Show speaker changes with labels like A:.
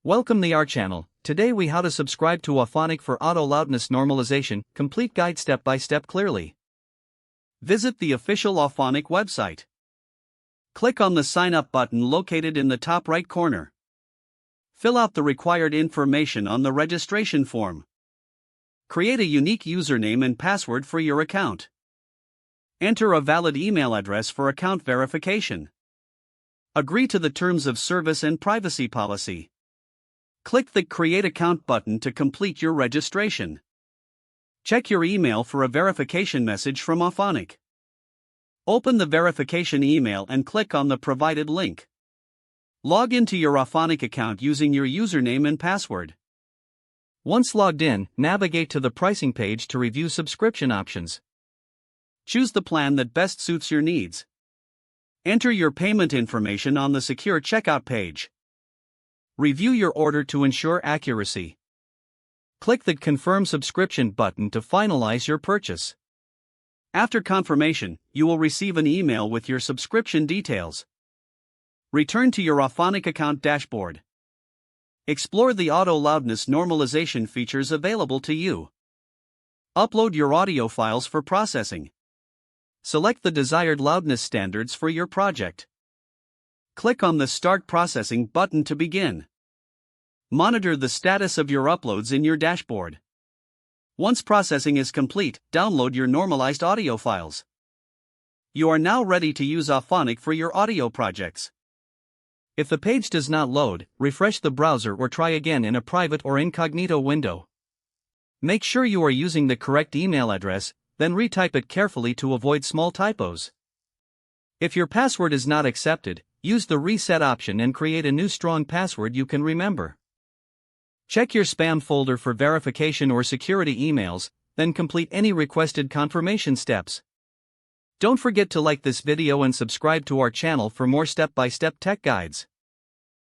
A: Welcome to our channel. Today we how to subscribe to Auphonic for auto loudness normalization, complete guide step by step clearly. Visit the official Auphonic website. Click on the sign up button located in the top right corner. Fill out the required information on the registration form. Create a unique username and password for your account. Enter a valid email address for account verification. Agree to the terms of service and privacy policy. Click the Create Account button to complete your registration. Check your email for a verification message from Auphonic. Open the verification email and click on the provided link. Log into your Auphonic account using your username and password. Once logged in, navigate to the pricing page to review subscription options. Choose the plan that best suits your needs. Enter your payment information on the secure checkout page. Review your order to ensure accuracy. Click the Confirm Subscription button to finalize your purchase. After confirmation, you will receive an email with your subscription details. Return to your Auphonic account dashboard. Explore the auto loudness normalization features available to you. Upload your audio files for processing. Select the desired loudness standards for your project. Click on the Start Processing button to begin. Monitor the status of your uploads in your dashboard. Once processing is complete, download your normalized audio files. You are now ready to use Auphonic for your audio projects. If the page does not load, refresh the browser or try again in a private or incognito window. Make sure you are using the correct email address, then retype it carefully to avoid small typos. If your password is not accepted, use the reset option and create a new strong password you can remember. Check your spam folder for verification or security emails, then complete any requested confirmation steps. Don't forget to like this video and subscribe to our channel for more step-by-step tech guides.